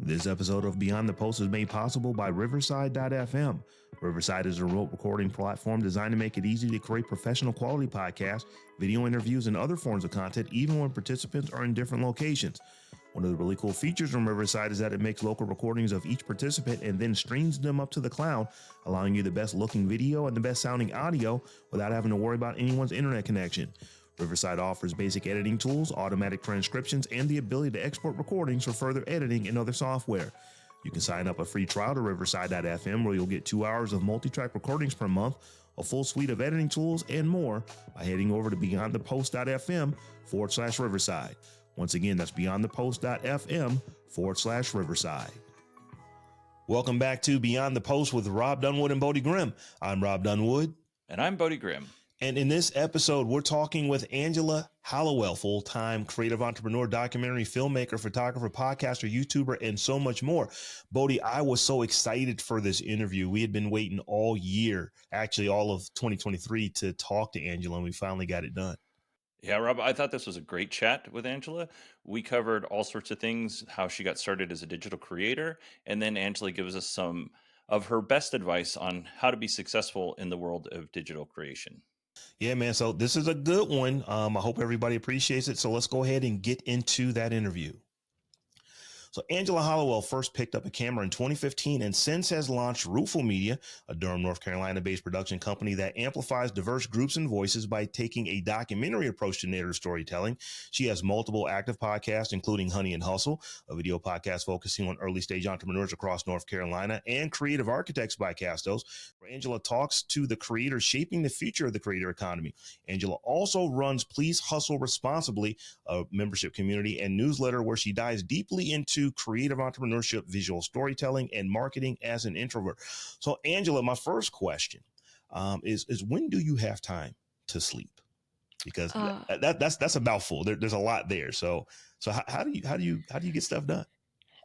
This episode of Beyond the Post is made possible by Riverside.fm. Riverside is a remote recording platform designed to make it easy to create professional quality podcasts, video interviews, and other forms of content, even when participants are in different locations. One of the really cool features from Riverside is that it makes local recordings of each participant and then streams them up to the cloud, allowing you the best looking video and the best sounding audio without having to worry about anyone's internet connection. Riverside offers basic editing tools, automatic transcriptions, and the ability to export recordings for further editing in other software. You can sign up a free trial to Riverside.fm where you'll get 2 hours of multi-track recordings per month, a full suite of editing tools, and more by heading over to beyondthepost.fm/Riverside. Once again, that's beyondthepost.fm/Riverside. Welcome back to Beyond the Post with Robb Dunwood and Bodie Grimm. I'm Robb Dunwood. And I'm Bodie Grimm. And in this episode, we're talking with Angela Hallowell, full-time creative entrepreneur, documentary filmmaker, photographer, podcaster, YouTuber, and so much more. Bodie, I was so excited for this interview. We had been waiting all year, actually all of 2023, to talk to Angela, and we finally got it done. Yeah, Rob, I thought this was a great chat with Angela. We covered all sorts of things, how she got started as a digital creator, and then Angela gives us some of her best advice on how to be successful in the world of digital creation. Yeah, man. So this is a good one. I hope everybody appreciates it. So let's go ahead and get into that interview. So Angela Hallowell first picked up a camera in 2015 and since has launched Roofful Media, a Durham, North Carolina-based production company that amplifies diverse groups and voices by taking a documentary approach to narrative storytelling. She has multiple active podcasts, including Honey and Hustle, a video podcast focusing on early-stage entrepreneurs across North Carolina, and Creative Architects by Castos, where Angela talks to the creators shaping the future of the creator economy. Angela also runs Please Hustle Responsibly, a membership community and newsletter where she dives deeply into creative entrepreneurship, visual storytelling, and marketing as an introvert. So, Angela, my first question is when do you have time to sleep? Because that's a mouthful. There's a lot there. So how do you get stuff done?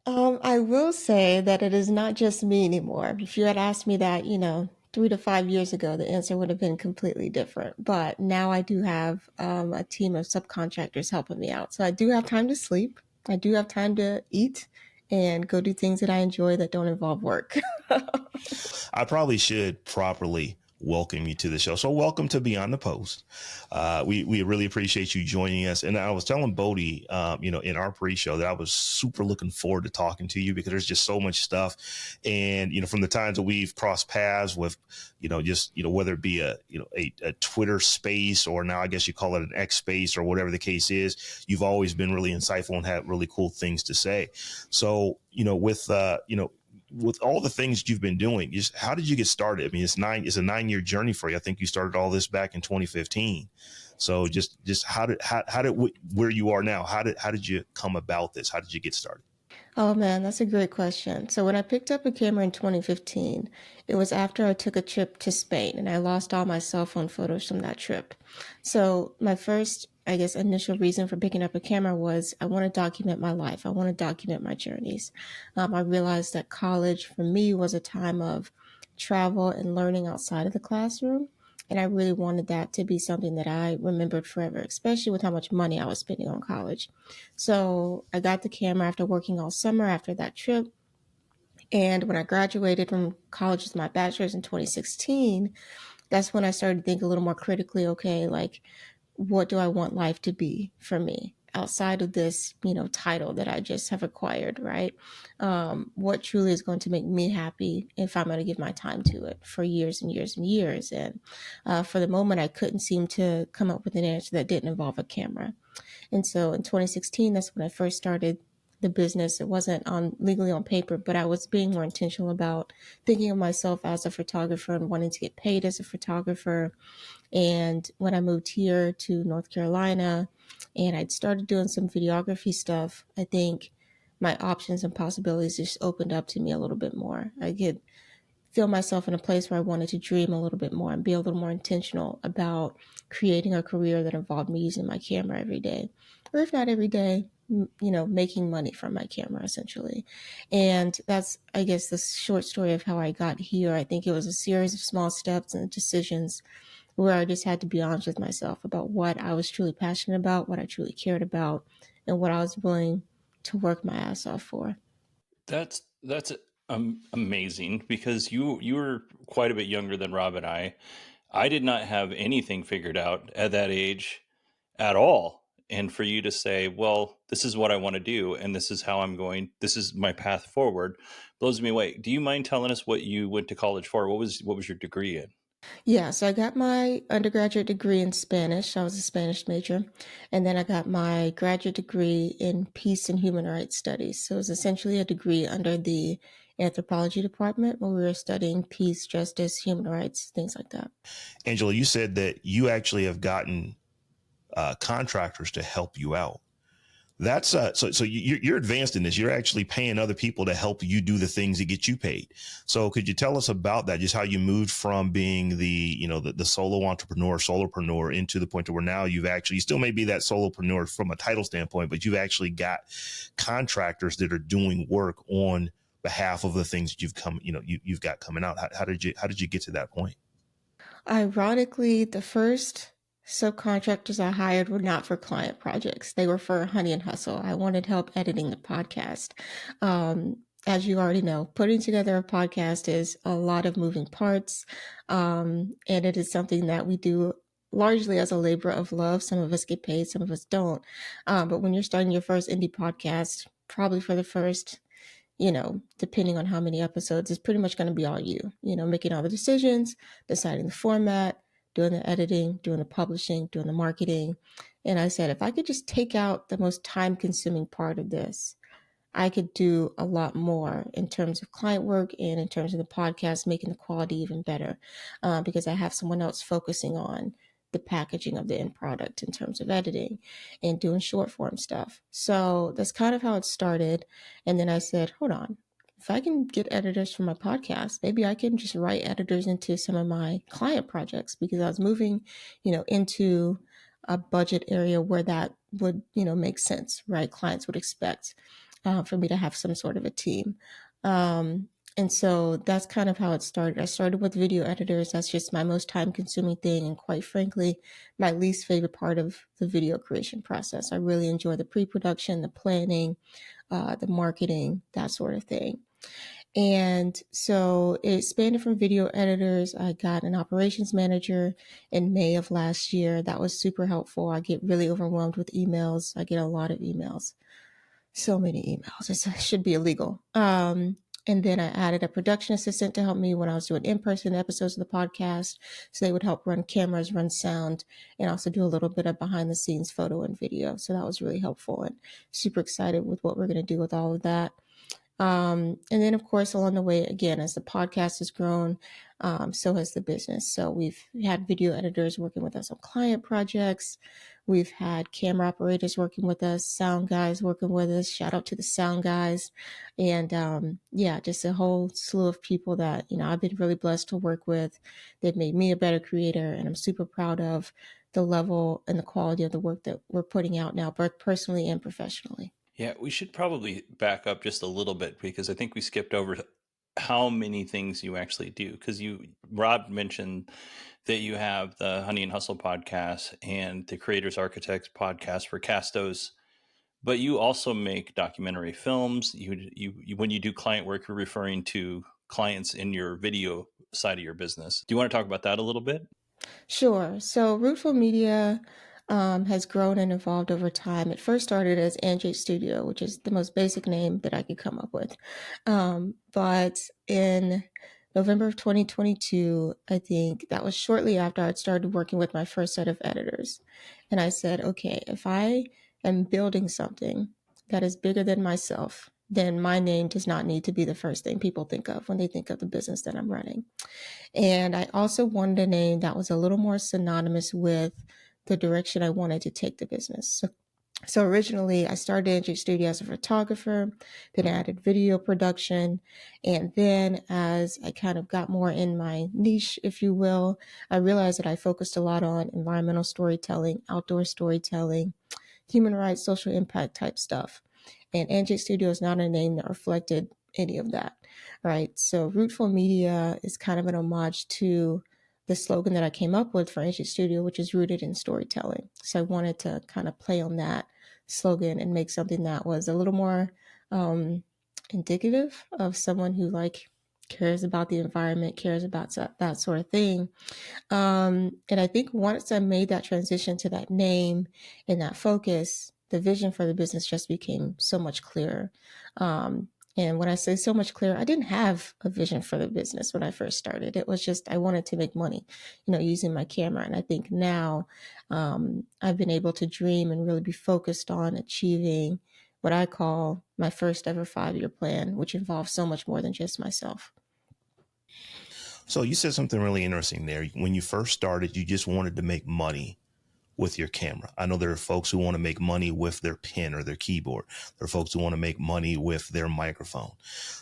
I will say that it is not just me anymore. If you had asked me that, 3 to 5 years ago, the answer would have been completely different. But now I do have a team of subcontractors helping me out. So I do have time to sleep. I do have time to eat and go do things that I enjoy that don't involve work. I probably should properly welcome you to the show. So welcome to Beyond the Post. We really appreciate you joining us. And I was telling Bodie, in our pre-show that I was super looking forward to talking to you because there's just so much stuff. And, from the times that we've crossed paths with, whether it be a Twitter space or now I guess you call it an X space or whatever the case is, you've always been really insightful and had really cool things to say. So, with all the things that you've been doing, just how did you get started? I mean, it's a 9-year journey for you. I think you started all this back in 2015. So just how did where you are now? How did you come about this? How did you get started? Oh man, that's a great question. So when I picked up a camera in 2015, it was after I took a trip to Spain and I lost all my cell phone photos from that trip. So my first, initial reason for picking up a camera was I want to document my life. I want to document my journeys. I realized that college for me was a time of travel and learning outside of the classroom. And I really wanted that to be something that I remembered forever, especially with how much money I was spending on college. So I got the camera after working all summer after that trip. And when I graduated from college with my bachelor's in 2016, that's when I started to think a little more critically, okay, like, what do I want life to be for me outside of this, title that I just have acquired, right? What truly is going to make me happy if I'm going to give my time to it for years and years and years. And for the moment, I couldn't seem to come up with an answer that didn't involve a camera. And so in 2016, that's when I first started the business. It wasn't legally on paper, but I was being more intentional about thinking of myself as a photographer and wanting to get paid as a photographer. And when I moved here to North Carolina and I'd started doing some videography stuff, I think my options and possibilities just opened up to me a little bit more. I could feel myself in a place where I wanted to dream a little bit more and be a little more intentional about creating a career that involved me using my camera every day, or if not every day, making money from my camera essentially. And that's, the short story of how I got here. I think it was a series of small steps and decisions where I just had to be honest with myself about what I was truly passionate about, what I truly cared about, and what I was willing to work my ass off for. That's amazing, because you were quite a bit younger than Rob and I. I did not have anything figured out at that age at all. And for you to say, well, this is what I want to do, and this is how this is my path forward, blows me away. Do you mind telling us what you went to college for? What was your degree in? Yeah, so I got my undergraduate degree in Spanish. I was a Spanish major. And then I got my graduate degree in peace and human rights studies. So it was essentially a degree under the anthropology department where we were studying peace, justice, human rights, things like that. Angela, you said that you actually have gotten contractors to help you out. That's so you're advanced in this. You're actually paying other people to help you do the things that get you paid. So could you tell us about that? Just how you moved from being the solo entrepreneur, solopreneur, into the point to where now you still may be that solopreneur from a title standpoint, but you've actually got contractors that are doing work on behalf of the things that you've got coming out. How did you get to that point? Ironically, the first subcontractors I hired were not for client projects. They were for Honey and Hustle. I wanted help editing the podcast. As you already know, putting together a podcast is a lot of moving parts. And it is something that we do largely as a labor of love. Some of us get paid, some of us don't. But when you're starting your first indie podcast, probably for the first, depending on how many episodes, it's pretty much going to be all you, making all the decisions, deciding the format, doing the editing, doing the publishing, doing the marketing. And I said, if I could just take out the most time consuming part of this, I could do a lot more in terms of client work and in terms of the podcast, making the quality even better, because I have someone else focusing on the packaging of the end product in terms of editing and doing short form stuff. So that's kind of how it started. And then I said, hold on, if I can get editors for my podcast, maybe I can just write editors into some of my client projects, because I was moving, into a budget area where that would, make sense, right? Clients would expect for me to have some sort of a team. And so that's kind of how it started. I started with video editors. That's just my most time consuming thing. And quite frankly, my least favorite part of the video creation process. I really enjoy the pre-production, the planning, the marketing, that sort of thing. And so it expanded from video editors. I got an operations manager in May of last year. That was super helpful. I get really overwhelmed with emails. I get a lot of emails. So many emails. It should be illegal. And then I added a production assistant to help me when I was doing in-person episodes of the podcast. So they would help run cameras, run sound, and also do a little bit of behind the scenes photo and video. So that was really helpful, and super excited with what we're going to do with all of that. And then, of course, along the way, again, as the podcast has grown, so has the business. So we've had video editors working with us on client projects. We've had camera operators working with us, sound guys working with us. Shout out to the sound guys. And yeah, just a whole slew of people that, I've been really blessed to work with. They've made me a better creator, and I'm super proud of the level and the quality of the work that we're putting out now, both personally and professionally. Yeah, we should probably back up just a little bit, because I think we skipped over how many things you actually do. Because Rob mentioned that you have the Honey and Hustle podcast and the Creators Architects podcast for Castos, but you also make documentary films. You when you do client work, you're referring to clients in your video side of your business. Do you want to talk about that a little bit? Sure. So Roofful Media has grown and evolved over time. It first started as Angela Studio, which is the most basic name that I could come up with. But in November of 2022, I think that was shortly after I'd started working with my first set of editors. And I said, okay, if I am building something that is bigger than myself, then my name does not need to be the first thing people think of when they think of the business that I'm running. And I also wanted a name that was a little more synonymous with the direction I wanted to take the business. So originally, I started Angela Studio as a photographer, then I added video production. And then as I kind of got more in my niche, if you will, I realized that I focused a lot on environmental storytelling, outdoor storytelling, human rights, social impact type stuff. And Angela Studio is not a name that reflected any of that, right? So Roofful Media is kind of an homage to the slogan that I came up with for Angela Studio, which is rooted in storytelling. So I wanted to kind of play on that slogan and make something that was a little more indicative of someone who like cares about the environment, cares about that sort of thing. And I think once I made that transition to that name and that focus, the vision for the business just became so much clearer. And when I say so much clearer, I didn't have a vision for the business when I first started. It was just I wanted to make money, using my camera. And I think now I've been able to dream and really be focused on achieving what I call my first ever 5-year plan, which involves so much more than just myself. So you said something really interesting there. When you first started, you just wanted to make money with your camera. I know there are folks who want to make money with their pen or their keyboard. There are folks who want to make money with their microphone.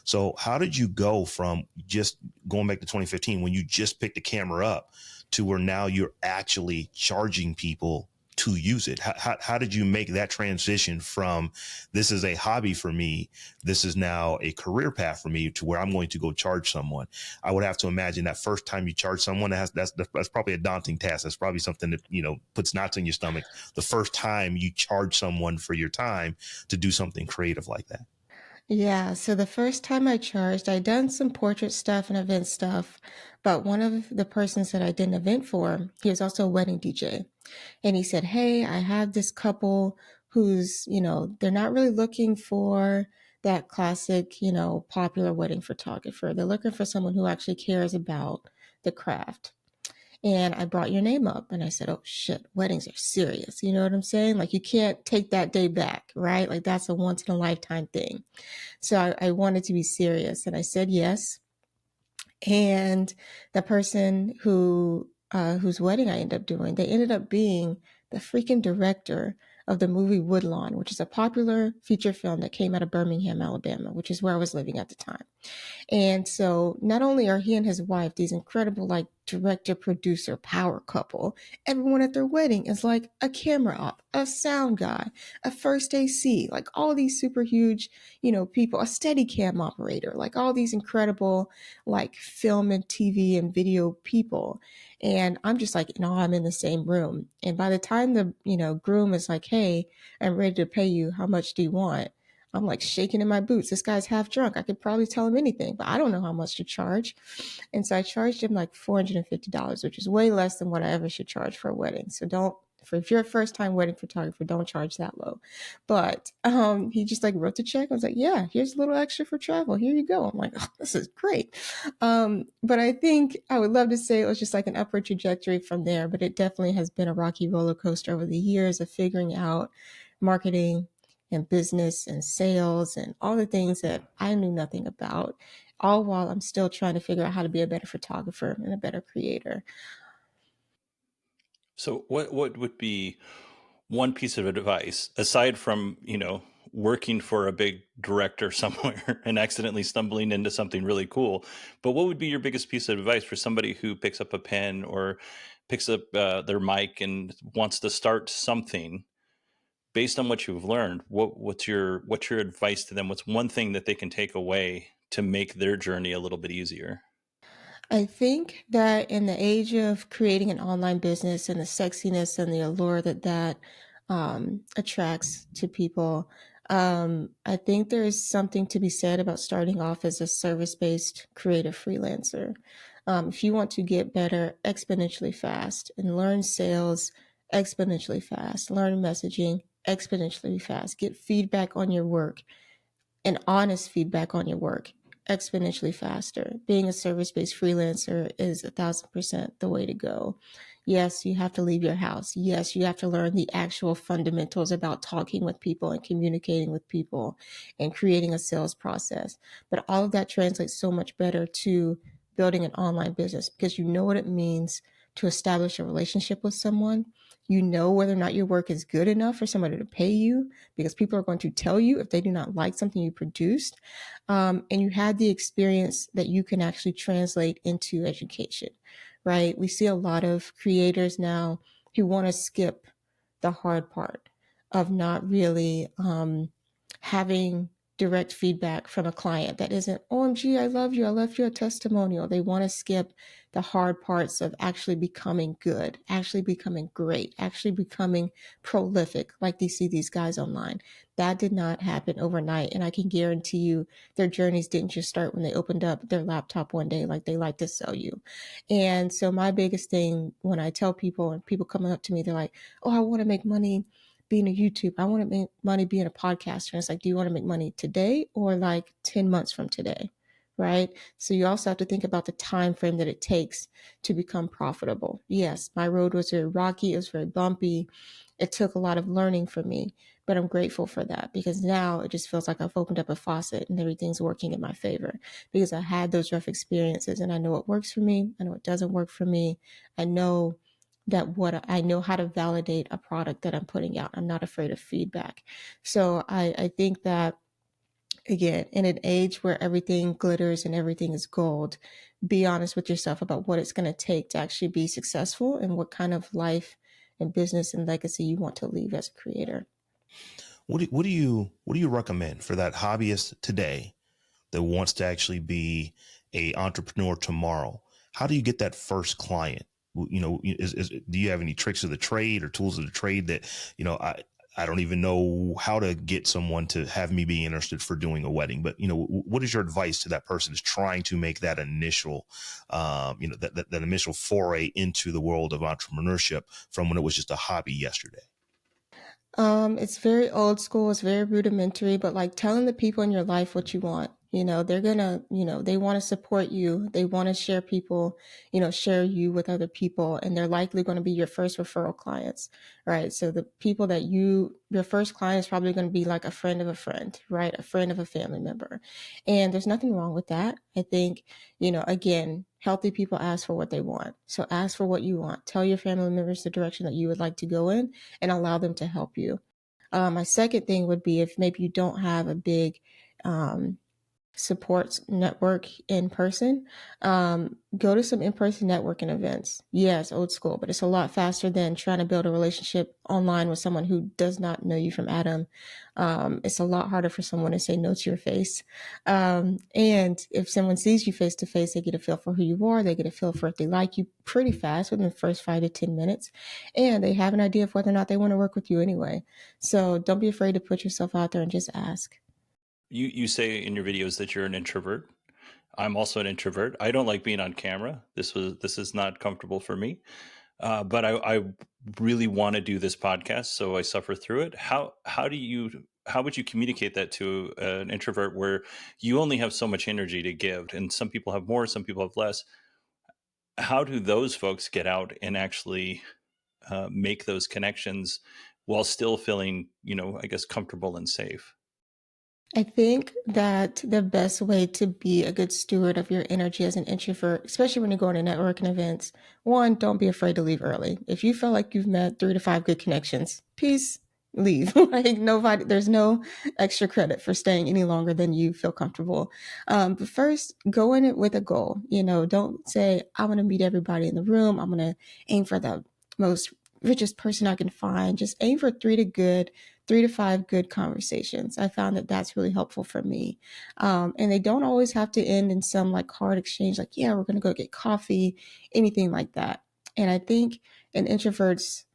So how did you go from just going back to 2015 when you just picked the camera up to where now you're actually charging people to use it? How did you make that transition from this is a hobby for me, this is now a career path for me, to where I'm going to go charge someone? I would have to imagine that first time you charge someone, that's probably a daunting task. That's probably something that, puts knots in your stomach. The first time you charge someone for your time to do something creative like that. Yeah, so the first time I charged, I done some portrait stuff and event stuff, but one of the persons that I did an event for, he was also a wedding DJ. And he said, "Hey, I have this couple who's, they're not really looking for that classic, popular wedding photographer. They're looking for someone who actually cares about the craft. And I brought your name up and I said, oh shit, weddings are serious. You know what I'm saying? Like you can't take that day back, right? Like that's a once in a lifetime thing. So I wanted to be serious and I said yes. And the person whose wedding I ended up doing, they ended up being the freaking director of the movie Woodlawn, which is a popular feature film that came out of Birmingham, Alabama, which is where I was living at the time. And so not only are he and his wife these incredible like director producer power couple, everyone at their wedding is like a camera op, a sound guy, a first AC, like all these super huge, people, a steady cam operator, like all these incredible like film and TV and video people. And I'm just like, no, I'm in the same room. And by the time the, groom is like, hey, I'm ready to pay you. How much do you want? I'm like shaking in my boots. This guy's half drunk. I could probably tell him anything, but I don't know how much to charge. And so I charged him like $450, which is way less than what I ever should charge for a wedding. So if you're a first time wedding photographer, don't charge that low. But he just like wrote the check. I was like, yeah, here's a little extra for travel. Here you go. I'm like, oh, this is great. But I think I would love to say it was just like an upward trajectory from there, but it definitely has been a rocky roller coaster over the years of figuring out marketing and business and sales and all the things that I knew nothing about, all while I'm still trying to figure out how to be a better photographer and a better creator. So what would be one piece of advice aside from, working for a big director somewhere and accidentally stumbling into something really cool, but what would be your biggest piece of advice for somebody who picks up a pen or picks up their mic and wants to start something based on what you've learned? What's your advice to them? What's one thing that they can take away to make their journey a little bit easier? I think that in the age of creating an online business and the sexiness and the allure that attracts to people, I think there is something to be said about starting off as a service-based creative freelancer. If you want to get better exponentially fast and learn sales exponentially fast, learn messaging exponentially fast, get feedback on your work and honest feedback on your work exponentially faster. Being a service-based freelancer is 1,000% the way to go. Yes, you have to leave your house. Yes, you have to learn the actual fundamentals about talking with people and communicating with people and creating a sales process. But all of that translates so much better to building an online business because you know what it means to establish a relationship with someone. You know whether or not your work is good enough for somebody to pay you because people are going to tell you if they do not like something you produced. And you had the experience that you can actually translate into education, right? We see a lot of creators now who want to skip the hard part of not really having direct feedback from a client that isn't, OMG, I love you, I left you a testimonial. They want to skip the hard parts of actually becoming good, actually becoming great, actually becoming prolific, like you see these guys online. That did not happen overnight. And I can guarantee you their journeys didn't just start when they opened up their laptop one day, like they like to sell you. And so my biggest thing when I tell people, and people coming up to me, they're like, oh, I want to make money being a YouTube. I want to make money being a podcaster. And it's like, do you want to make money today or like 10 months from today? Right. So you also have to think about the time frame that it takes to become profitable. Yes, my road was very rocky, it was very bumpy. It took a lot of learning for me, but I'm grateful for that because now it just feels like I've opened up a faucet and everything's working in my favor because I had those rough experiences and I know what works for me. I know what doesn't work for me. I know I know how to validate a product that I'm putting out. I'm not afraid of feedback. So I think that again, in an age where everything glitters and everything is gold, be honest with yourself about what it's going to take to actually be successful and what kind of life and business and legacy you want to leave as a creator. What do you recommend for that hobbyist today that wants to actually be a entrepreneur tomorrow? How do you get that first client? Do you have any tricks of the trade or tools of the trade that, I don't even know how to get someone to have me be interested for doing a wedding, but what is your advice to that person who's trying to make that initial, that initial foray into the world of entrepreneurship from when it was just a hobby yesterday? It's very old school, it's very rudimentary, but like telling the people in your life what you want. They're gonna, they want to support you. They want to share people, share you with other people, and they're likely going to be your first referral clients, right? So the people that your first client is probably going to be like a friend of a friend, right? A friend of a family member. And there's nothing wrong with that. I think, again, healthy people ask for what they want. So ask for what you want. Tell your family members the direction that you would like to go in and allow them to help you. My second thing would be if maybe you don't have a big support network in person, go to some in-person networking events. Yes, old school, but it's a lot faster than trying to build a relationship online with someone who does not know you from Adam. It's a lot harder for someone to say no to your face. And if someone sees you face to face, they get a feel for who you are. They get a feel for if they like you pretty fast within the first 5 to 10 minutes. And they have an idea of whether or not they want to work with you anyway. So don't be afraid to put yourself out there and just ask. You say in your videos that you're an introvert. I'm also an introvert. I don't like being on camera. This is not comfortable for me. But I really want to do this podcast, so I suffer through it. How would you communicate that to an introvert where you only have so much energy to give, and some people have more, some people have less? How do those folks get out and actually make those connections while still feeling, I guess, comfortable and safe? I think that the best way to be a good steward of your energy as an introvert, especially when you're going to networking events, one, don't be afraid to leave early. If you feel like you've met 3 to 5 good connections, peace, leave. Like nobody, there's no extra credit for staying any longer than you feel comfortable. But first, go in it with a goal. Don't say, I'm going to meet everybody in the room. I'm going to aim for the most richest person I can find. Just aim for 3 to 5 good conversations. I found that that's really helpful for me. And they don't always have to end in some like hard exchange, like, yeah, we're going to go get coffee, anything like that. And I think an introvert's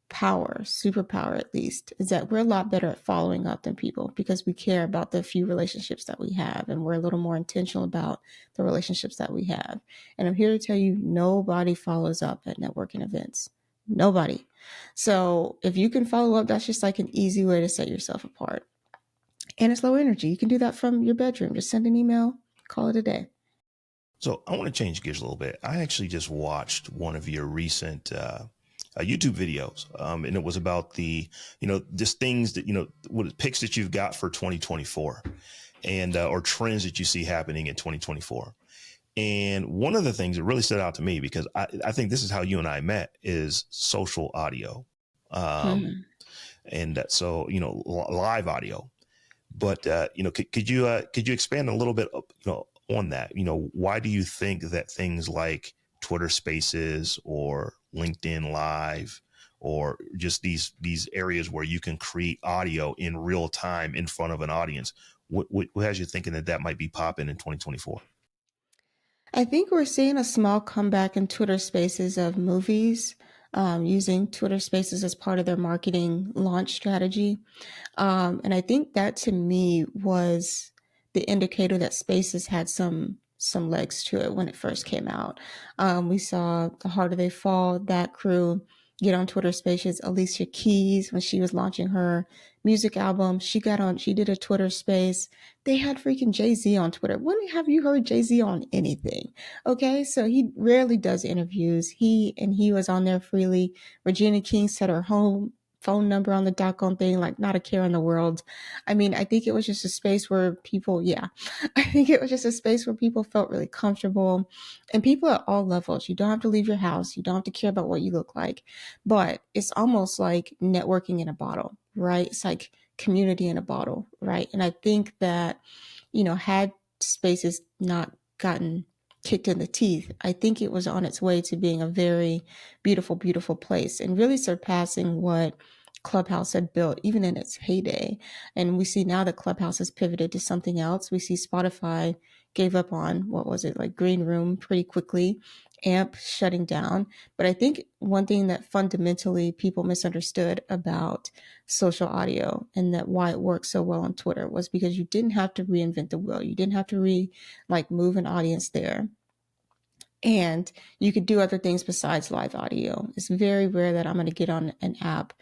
power, superpower at least, is that we're a lot better at following up than people because we care about the few relationships that we have and we're a little more intentional about the relationships that we have. And I'm here to tell you, nobody follows up at networking events. Nobody. So if you can follow up, that's just like an easy way to set yourself apart. And it's low energy. You can do that from your bedroom. Just send an email, call it a day. So I want to change gears a little bit. I actually just watched one of your recent YouTube videos, and it was about the, just things that, what picks that you've got for 2024 and or trends that you see happening in 2024. And one of the things that really stood out to me, because I think this is how you and I met, is social audio. Hmm. And so, live audio. But, could you expand a little bit, on that? Why do you think that things like Twitter Spaces or LinkedIn Live or just these areas where you can create audio in real time in front of an audience, what has you thinking that might be popping in 2024? I think we're seeing a small comeback in Twitter Spaces of movies, using Twitter Spaces as part of their marketing launch strategy. And I think that to me was the indicator that Spaces had some legs to it when it first came out. We saw The Harder They Fall, that crew get on Twitter Spaces. Alicia Keys, when she was launching her music album, she did a Twitter Space. They had freaking Jay-Z on Twitter. When have you heard Jay-Z on anything? Okay, so he rarely does interviews. He was on there freely. Regina King set her home phone number on the doggone thing, like not a care in the world. I mean, I think it was just a space where people, yeah, I think it was just a space where people felt really comfortable, and people at all levels. You don't have to leave your house. You don't have to care about what you look like, but it's almost like networking in a bottle, right? It's like community in a bottle, right? And I think that, had spaces not gotten kicked in the teeth, I think it was on its way to being a very beautiful, beautiful place and really surpassing what Clubhouse had built, even in its heyday. And we see now that Clubhouse has pivoted to something else. We see Spotify gave up on, what was it, like Green Room pretty quickly, AMP shutting down. But I think one thing that fundamentally people misunderstood about social audio and that why it works so well on Twitter was because you didn't have to reinvent the wheel. You didn't have to move an audience there, and you could do other things besides live audio. It's very rare that I'm going to get on an app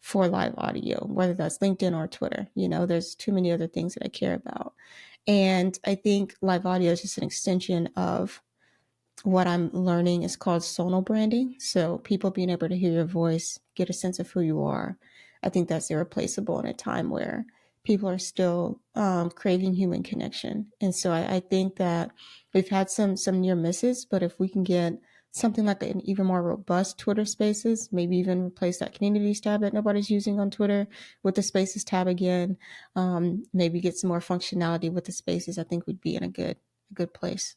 for live audio, whether that's LinkedIn or Twitter. There's too many other things that I care about. And I think live audio is just an extension of what I'm learning is called sonal branding. So people being able to hear your voice, get a sense of who you are. I think that's irreplaceable in a time where people are still craving human connection. And so I think that we've had some near misses, but if we can get something like an even more robust Twitter Spaces, maybe even replace that communities tab that nobody's using on Twitter with the Spaces tab again, maybe get some more functionality with the Spaces, I think we'd be in a good place.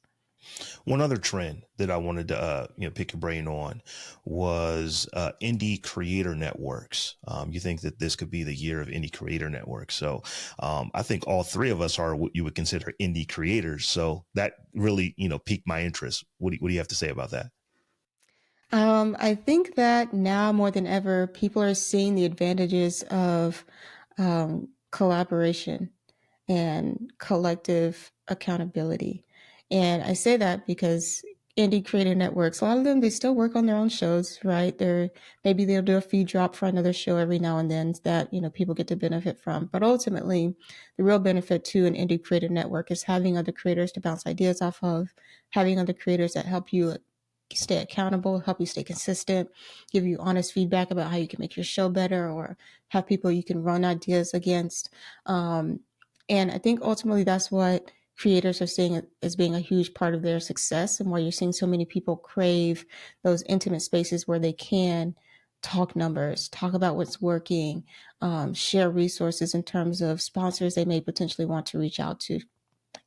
One other trend that I wanted to pick your brain on was indie creator networks. You think that this could be the year of indie creator networks? So I think all three of us are what you would consider indie creators. So that really piqued my interest. What do you have to say about that? I think that now more than ever, people are seeing the advantages of collaboration and collective accountability. And I say that because indie creator networks, a lot of them, they still work on their own shows, right? Maybe they'll do a feed drop for another show every now and then that, people get to benefit from. But ultimately, the real benefit to an indie creator network is having other creators to bounce ideas off of, having other creators that help you stay accountable, help you stay consistent, give you honest feedback about how you can make your show better, or have people you can run ideas against. And I think ultimately that's what creators are seeing as being a huge part of their success, and why you're seeing so many people crave those intimate spaces where they can talk numbers, talk about what's working, share resources in terms of sponsors they may potentially want to reach out to.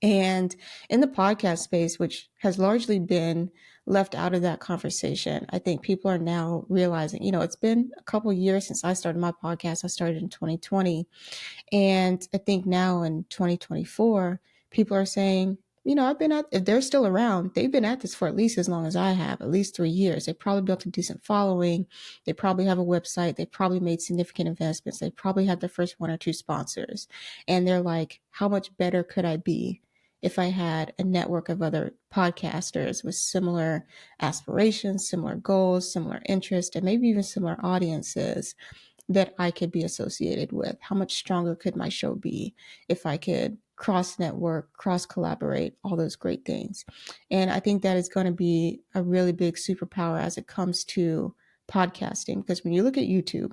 And in the podcast space, which has largely been left out of that conversation, I think people are now realizing, it's been a couple years since I started my podcast. I started in 2020. And I think now in 2024, people are saying, if they're still around, they've been at this for at least as long as I have, at least 3 years. They probably built a decent following. They probably have a website. They probably made significant investments. They probably had their first one or two sponsors. And they're like, how much better could I be if I had a network of other podcasters with similar aspirations, similar goals, similar interests, and maybe even similar audiences that I could be associated with? How much stronger could my show be if I could cross network, cross collaborate, all those great things? And I think that is going to be a really big superpower as it comes to podcasting, because when you look at YouTube,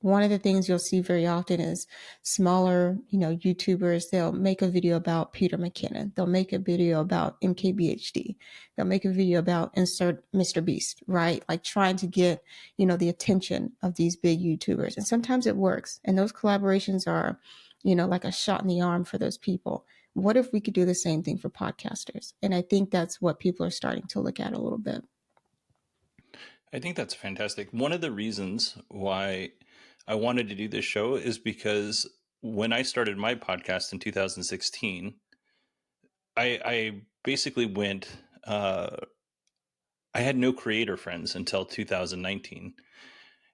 one of the things you'll see very often is smaller, YouTubers, they'll make a video about Peter McKinnon. They'll make a video about MKBHD. They'll make a video about insert Mr. Beast, right? Like trying to get, the attention of these big YouTubers. And sometimes it works. And those collaborations are, like a shot in the arm for those people. What if we could do the same thing for podcasters? And I think that's what people are starting to look at a little bit. I think that's fantastic. One of the reasons why I wanted to do this show is because when I started my podcast in 2016, I basically went I had no creator friends until 2019.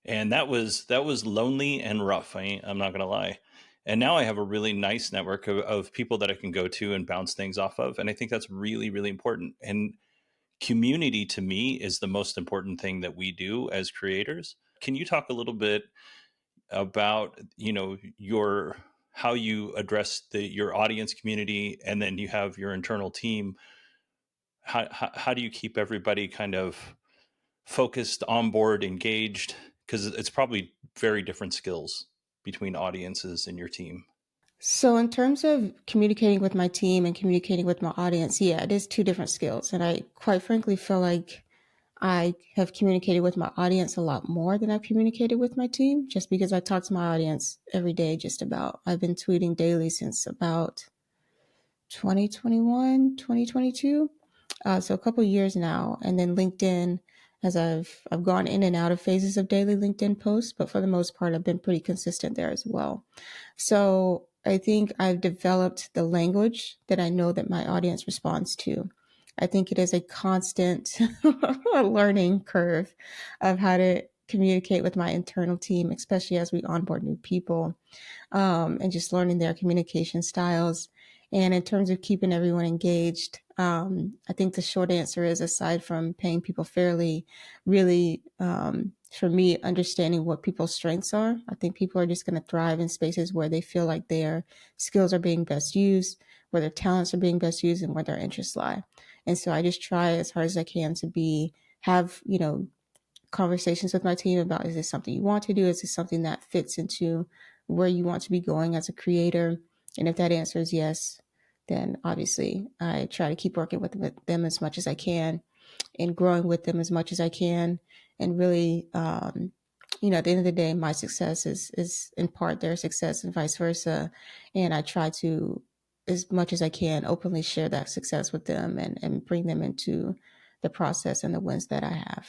And that was lonely and rough. I'm not going to lie. And now I have a really nice network of people that I can go to and bounce things off of. And I think that's really, really important. And community to me is the most important thing that we do as creators. Can you talk a little bit about, your how you address your audience community, and then you have your internal team? How do you keep everybody kind of focused, on board, engaged? Because it's probably very different skills between audiences and your team. So, in terms of communicating with my team and communicating with my audience, yeah, it is two different skills. And I quite frankly feel like I have communicated with my audience a lot more than I've communicated with my team, just because I talk to my audience every day, just about. I've been tweeting daily since about 2021, 2022. So a couple of years now. And then LinkedIn, as I've gone in and out of phases of daily LinkedIn posts, but for the most part, I've been pretty consistent there as well. So I think I've developed the language that I know that my audience responds to. I think it is a constant learning curve of how to communicate with my internal team, especially as we onboard new people, and just learning their communication styles. And in terms of keeping everyone engaged, I think the short answer is, aside from paying people fairly, really, for me, understanding what people's strengths are. I think people are just going to thrive in spaces where they feel like their skills are being best used, where their talents are being best used, and where their interests lie. And so I just try as hard as I can to have, conversations with my team about, is this something you want to do? Is this something that fits into where you want to be going as a creator? And if that answer is yes, then obviously I try to keep working with them as much as I can and growing with them as much as I can. And really, at the end of the day, my success is in part their success and vice versa. And I try to, as much as I can, openly share that success with them and bring them into the process and the wins that I have.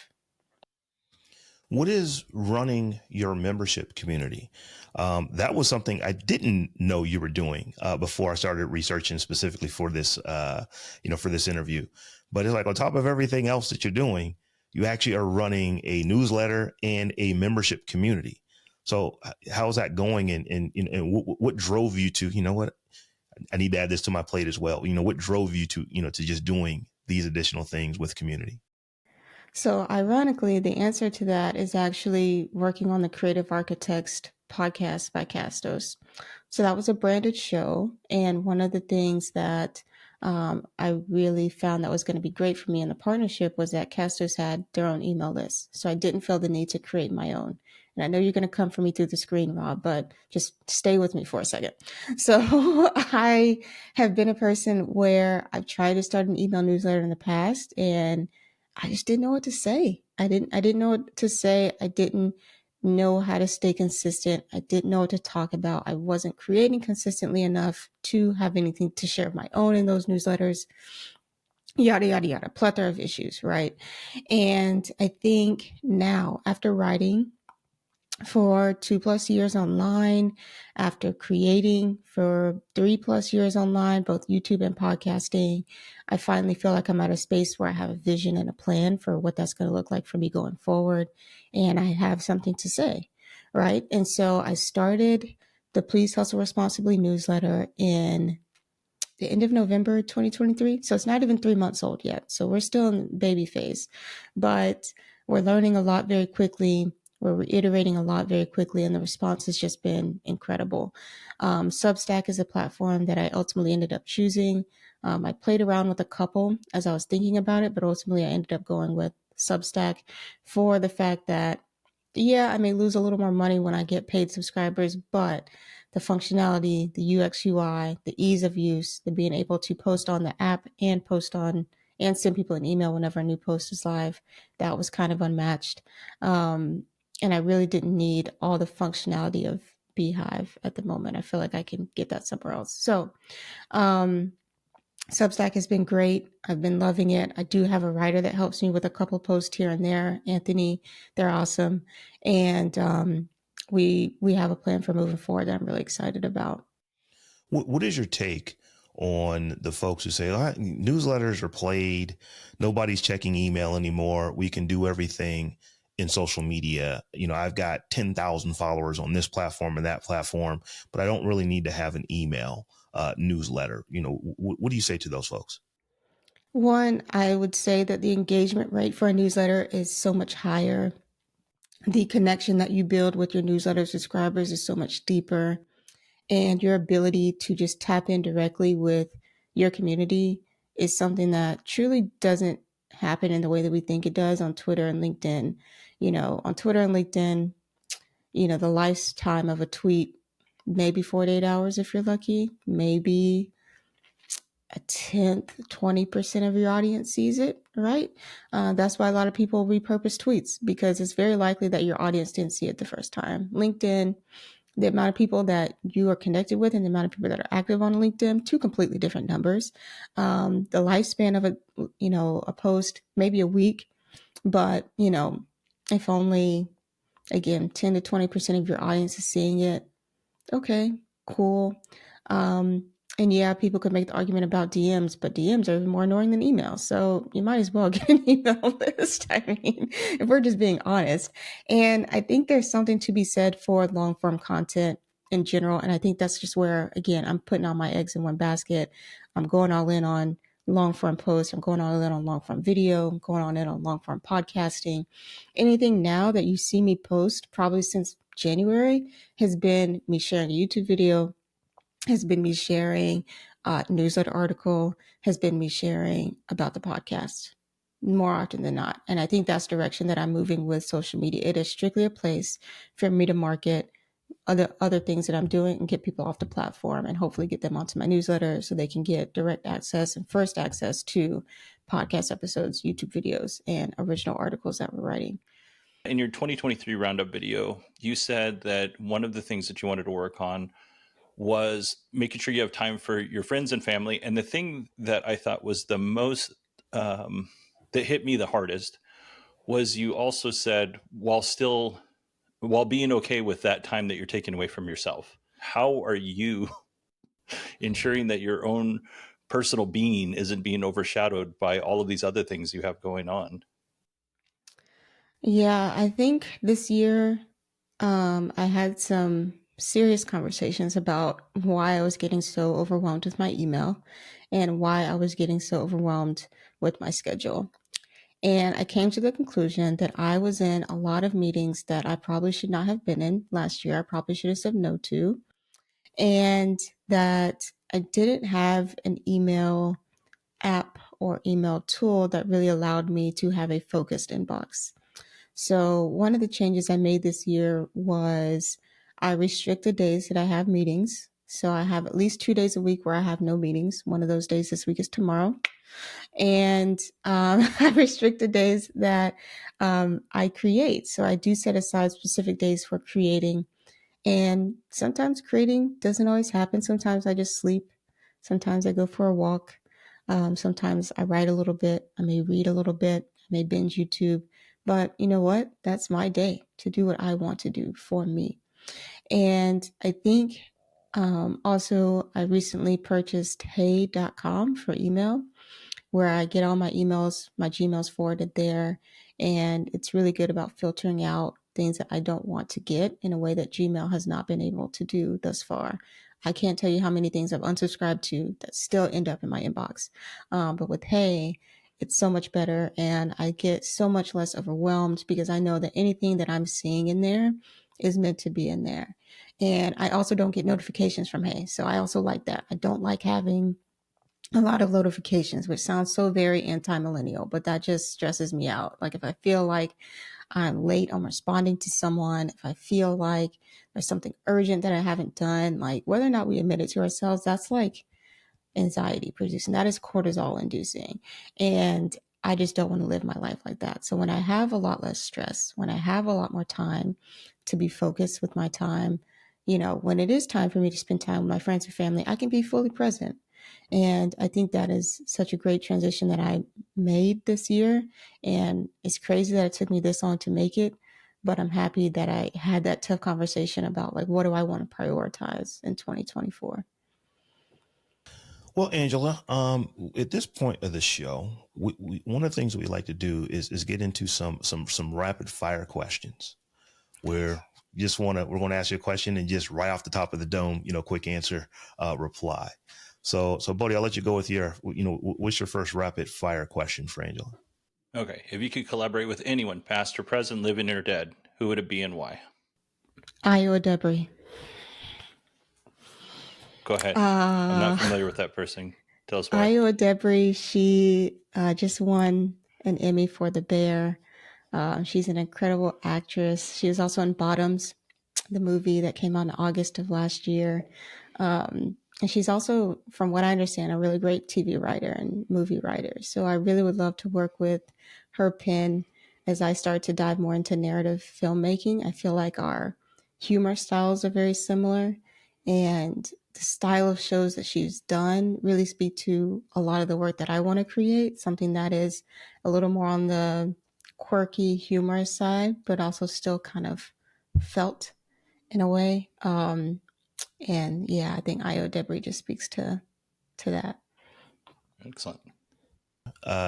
What is running your membership community? That was something I didn't know you were doing before I started researching specifically for this, for this interview. But it's like, on top of everything else that you're doing, you actually are running a newsletter and a membership community. So how's that going? And what drove you to, what, I need to add this to my plate as well. What drove you to, to just doing these additional things with community? So, ironically, the answer to that is actually working on the Creative Architects podcast by Castos. So, that was a branded show. And one of the things that I really found that was going to be great for me in the partnership was that Castos had their own email list. So, I didn't feel the need to create my own. And I know you're going to come for me through the screen, Rob, but just stay with me for a second. So, I have been a person where I've tried to start an email newsletter in the past, and I just didn't know what to say. I didn't know what to say. I didn't know how to stay consistent. I didn't know what to talk about. I wasn't creating consistently enough to have anything to share of my own in those newsletters. Yada, yada, yada, plethora of issues, right? And I think now, after writing for 2+ years online, after creating for 3+ years online, both YouTube and podcasting, I finally feel like I'm at a space where I have a vision and a plan for what that's going to look like for me going forward. And I have something to say, right? And so I started the Please Hustle Responsibly newsletter in the end of November 2023. So it's not even 3 months old yet. So we're still in baby phase, but we're learning a lot very quickly. We're reiterating a lot very quickly, and the response has just been incredible. Substack is a platform that I ultimately ended up choosing. I played around with a couple as I was thinking about it, but ultimately I ended up going with Substack for the fact that, yeah, I may lose a little more money when I get paid subscribers, but the functionality, the UX UI, the ease of use, the being able to post on the app and post on and send people an email whenever a new post is live, that was kind of unmatched. And I really didn't need all the functionality of Beehive at the moment. I feel like I can get that somewhere else. So, Substack has been great. I've been loving it. I do have a writer that helps me with a couple posts here and there. Anthony, they're awesome. And we have a plan for moving forward that I'm really excited about. What is your take on the folks who say, "Oh, newsletters are played. Nobody's checking email anymore. We can do everything in social media. I've got 10,000 followers on this platform and that platform, but I don't really need to have an email newsletter." What do you say to those folks? One, I would say that the engagement rate for a newsletter is so much higher. The connection that you build with your newsletter subscribers is so much deeper. And your ability to just tap in directly with your community is something that truly doesn't happen in the way that we think it does on Twitter and LinkedIn. On Twitter and LinkedIn, the lifetime of a tweet, maybe 48 hours if you're lucky, maybe a tenth, 20% of your audience sees it, right? That's why a lot of people repurpose tweets, because it's very likely that your audience didn't see it the first time. LinkedIn, the amount of people that you are connected with and the amount of people that are active on LinkedIn, two completely different numbers. The lifespan of a post, maybe a week, but if only, again, 10 to 20% of your audience is seeing it, okay, cool. Um, and yeah, people could make the argument about DMs, but DMs are even more annoying than emails. So you might as well get an email list. I mean, if we're just being honest. And I think there's something to be said for long form content in general. And I think that's just where, again, I'm putting all my eggs in one basket. I'm going all in on long form posts. I'm going all in on long form video. I'm going all in on long form podcasting. Anything now that you see me post, probably since January, has been me sharing a YouTube video, has been me sharing a newsletter article, has been me sharing about the podcast more often than not. And I think that's the direction that I'm moving with social media. It is strictly a place for me to market other things that I'm doing and get people off the platform and hopefully get them onto my newsletter so they can get direct access and first access to podcast episodes, YouTube videos, and original articles that we're writing. In your 2023 roundup video, you said that one of the things that you wanted to work on was making sure you have time for your friends and family. And the thing that I thought was the most, that hit me the hardest, was you also said, while being okay with that time that you're taking away from yourself. How are you ensuring that your own personal being isn't being overshadowed by all of these other things you have going on? Yeah, I think this year I had some serious conversations about why I was getting so overwhelmed with my email and why I was getting so overwhelmed with my schedule. And I came to the conclusion that I was in a lot of meetings that I probably should not have been in last year. I probably should have said no to. And that I didn't have an email app or email tool that really allowed me to have a focused inbox. So one of the changes I made this year was I restrict the days that I have meetings. So I have at least 2 days a week where I have no meetings. One of those days this week is tomorrow. And I restrict the days that I create. So I do set aside specific days for creating. And sometimes creating doesn't always happen. Sometimes I just sleep. Sometimes I go for a walk. Sometimes I write a little bit. I may read a little bit. I may binge YouTube. But you know what? That's my day to do what I want to do for me. And I think also I recently purchased hey.com for email, where I get all my emails, my Gmail's forwarded there. And it's really good about filtering out things that I don't want to get in a way that Gmail has not been able to do thus far. I can't tell you how many things I've unsubscribed to that still end up in my inbox. But with Hey, it's so much better. And I get so much less overwhelmed because I know that anything that I'm seeing in there is meant to be in there. And I also don't get notifications from Hey. So I also like that. I don't like having a lot of notifications, which sounds so very anti-millennial, but that just stresses me out. Like if I feel like I'm late on responding to someone, if I feel like there's something urgent that I haven't done, like whether or not we admit it to ourselves, that's like anxiety producing. That is cortisol inducing. And I just don't want to live my life like that. So when I have a lot less stress, when I have a lot more time to be focused with my time, when it is time for me to spend time with my friends and family, I can be fully present. And I think that is such a great transition that I made this year. And it's crazy that it took me this long to make it. But I'm happy that I had that tough conversation about like, what do I want to prioritize in 2024? Well, Angela, at this point of the show, one of the things we like to do is get into some rapid fire questions where we're going to ask you a question and just right off the top of the dome, quick answer, reply. So Bodie, I'll let you go with what's your first rapid fire question for Angela? Okay. If you could collaborate with anyone, past or present, living or dead, who would it be and why? Iowa Debris. Go ahead. I'm not familiar with that person. Tell us why. Iowa Debris, she just won an Emmy for The Bear. She's an incredible actress. She was also in Bottoms, the movie that came out in August of last year. And she's also, from what I understand, a really great TV writer and movie writer. So I really would love to work with her pen as I start to dive more into narrative filmmaking. I feel like our humor styles are very similar, and the style of shows that she's done really speak to a lot of the work that I want to create, something that is a little more on the quirky, humorous side, but also still kind of felt in a way. And yeah, I think Io Debris just speaks to that. Excellent.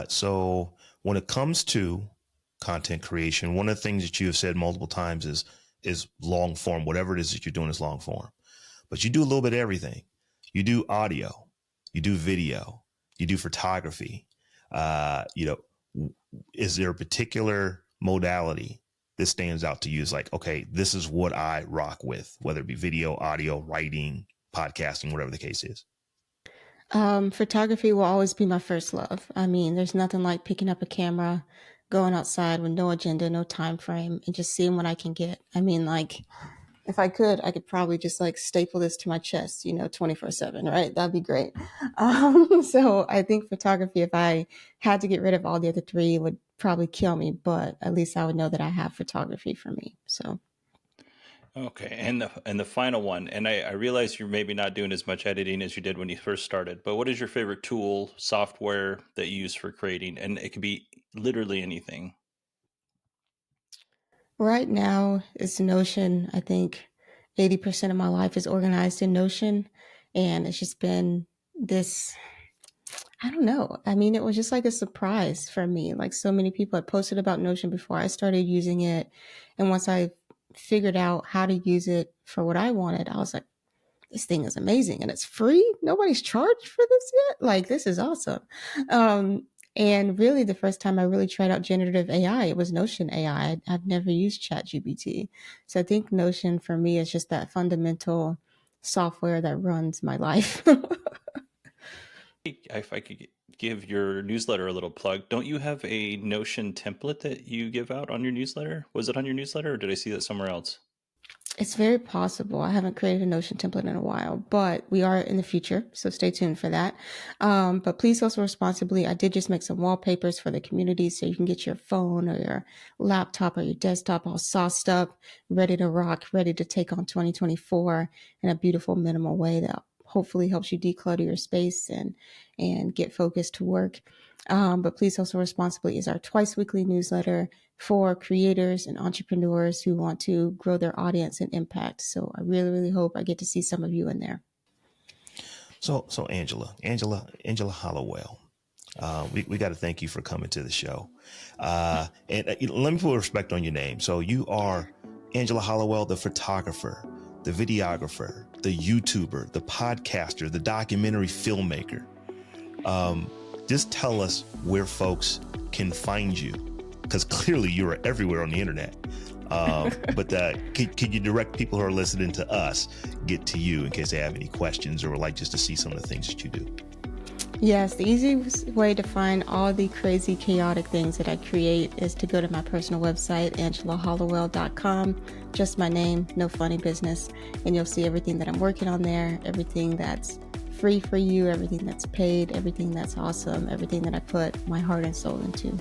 So when it comes to content creation, one of the things that you have said multiple times is long form. Whatever it is that you're doing is long form. But you do a little bit of everything. You do audio, you do video, you do photography. Is there a particular modality that stands out to you? Is like, okay, this is what I rock with, whether it be video, audio, writing, podcasting, whatever the case is. Photography will always be my first love. I mean, there's nothing like picking up a camera, going outside with no agenda, no time frame, and just seeing what I can get. I mean, like, if I could probably just like staple this to my chest, 24/7, right? That'd be great. So I think photography, if I had to get rid of all the other three, would probably kill me, but at least I would know that I have photography for me. So. Okay, and the final one, and I realize you're maybe not doing as much editing as you did when you first started, but what is your favorite tool, software that you use for creating? And it could be literally anything. Right now, it's Notion. I think 80% of my life is organized in Notion. And it's just been this, I don't know. I mean, it was just like a surprise for me. Like, so many people had posted about Notion before I started using it. And once I figured out how to use it for what I wanted, I was like, this thing is amazing and it's free. Nobody's charged for this yet. Like, this is awesome. And really, the first time I really tried out generative AI, it was Notion AI. I've never used ChatGPT. So I think Notion for me is just that fundamental software that runs my life. If I could give your newsletter a little plug, don't you have a Notion template that you give out on your newsletter? Was it on your newsletter or did I see that somewhere else? It's very possible. I haven't created a Notion template in a while, but we are in the future, so stay tuned for that. But please also responsibly. I did just make some wallpapers for the community so you can get your phone or your laptop or your desktop all sauced up, ready to rock, ready to take on 2024 in a beautiful, minimal way that hopefully helps you declutter your space and get focused to work. But Please Also Responsibly is our twice weekly newsletter for creators and entrepreneurs who want to grow their audience and impact. So I really, really hope I get to see some of you in there. So Angela Hallowell, we got to thank you for coming to the show. And let me put respect on your name. So you are Angela Hallowell, the photographer, the videographer, the YouTuber, the podcaster, the documentary filmmaker. Just tell us where folks can find you, because clearly you are everywhere on the internet. But can you direct people who are listening to us get to you in case they have any questions or would like just to see some of the things that you do? Yes, the easiest way to find all the crazy, chaotic things that I create is to go to my personal website, angelahallowell.com. Just my name, no funny business. And you'll see everything that I'm working on there, everything that's free for you, everything that's paid, everything that's awesome, everything that I put my heart and soul into.